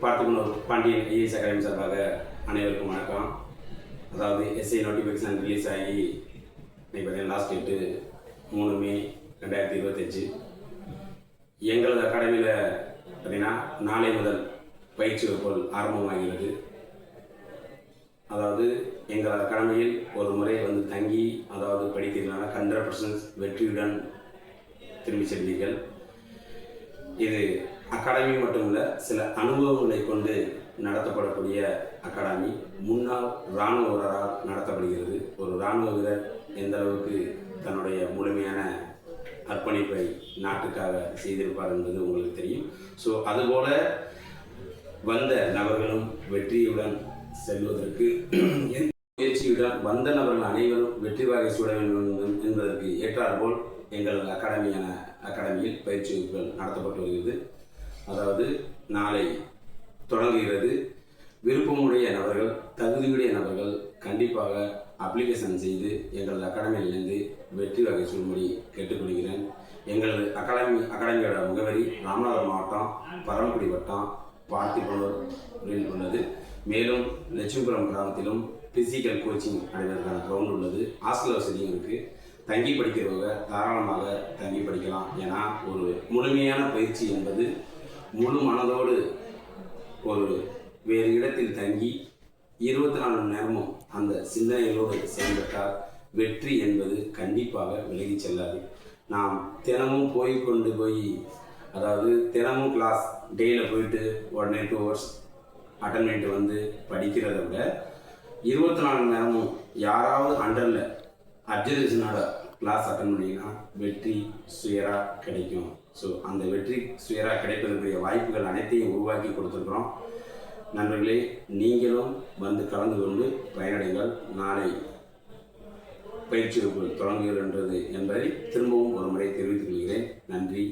பார்த்துக்கணும் Pandian IAS academy சார்பாக அனைவருக்கும் வணக்கம். அதாவது எஸ்ஐ நோட்டிஃபிகேஷன் ரிலீஸ் ஆகி இன்னைக்கு பார்த்தீங்கன்னா லாஸ்ட் டேட்டு 3 மே 2025. எங்களது அகாடமியில் பார்த்தீங்கன்னா நாளை முதல் பயிற்சி வகுப்புகள் ஆரம்பமாகிறது. அதாவது எங்கள் அகாடமியில் ஒரு முறை வந்து தங்கி அதாவது படித்தீர்களான 100% வெற்றியுடன் திரும்பி செல்வீர்கள். இது அகாடமி மட்டுமல்ல, சில அனுபவங்களை கொண்டு நடத்தப்படக்கூடிய அகாடமி. முன்னாள் இராணுவ வீரரால் நடத்தப்படுகிறது. ஒரு இராணுவ வீரர் எந்த அளவுக்கு தன்னுடைய முழுமையான அர்ப்பணிப்பை நாட்டுக்காக செய்திருப்பார் என்பது உங்களுக்கு தெரியும். ஸோ அதுபோல வந்த நபர்களும் வெற்றியுடன் செல்வதற்கு முயற்சியுடன் வந்த நபர்கள் அனைவரும் வெற்றி வாகை சூட வேண்டும் என்பதற்கு ஏற்றாற்போல் எங்கள் அகாடமியில் பயிற்சி வகுப்புகள் நடத்தப்பட்டு வருகிறது. அதாவது நாளை தொடங்குகிறது. விருப்பமுடைய நபர்கள், தகுதியுடைய நபர்கள் கண்டிப்பாக அப்ளிகேஷன் செய்து எங்களது அகாடமியிலிருந்து வெற்றி வகை சூழ்மொழி கேட்டுக்கொள்கிறேன். எங்களது அகாடமியோட முகவரி ராமநாதபுரம் மாவட்டம், பரமக்குடி வட்டம், பார்த்திபனூரில் உள்ளது. மேலும் லட்சுமிபுரம் கிராமத்திலும் பிசிக்கல் கோச்சிங் அடைவதற்கான கிரவுண்ட் உள்ளது. ஹாஸ்டல் வசதியும் இருக்குது. தங்கி படிக்கிறவங்க தாராளமாக தங்கி படிக்கலாம். ஏன்னா ஒரு முழுமையான பயிற்சி என்பது முழு மனதோடு ஒரு வேறு இடத்தில் தங்கி 24 மணி நேரமும் அந்த சிந்தனைகளோடு செயல்பட்டால் வெற்றி என்பது கண்டிப்பாக விலகி செல்லாது. நாம் தினமும் அதாவது தினமும் கிளாஸ் டெய்லியில் போயிட்டு உடனே 2 hours அட்டன் பண்ணிட்டு வந்து படிக்கிறத விட 24 மணி நேரமும் யாராவது அண்டரில் அப்சர்வேஷனோட கிளாஸ் அட்டன் பண்ணிங்கன்னா வெற்றி சுயராக கிடைக்கும். ஸோ அந்த வெற்றி சுயராக கிடைப்பதற்குரிய வாய்ப்புகள் அனைத்தையும் உருவாக்கி கொடுத்துருக்குறோம். நண்பர்களே, நீங்களும் வந்து கலந்து கொண்டு பயனடைங்கள். நாளை பயிற்சி வகுப்பு தொடங்குகிறது என்பதை திரும்பவும் ஒரு முறை தெரிவித்துக் கொள்கிறேன். நன்றி.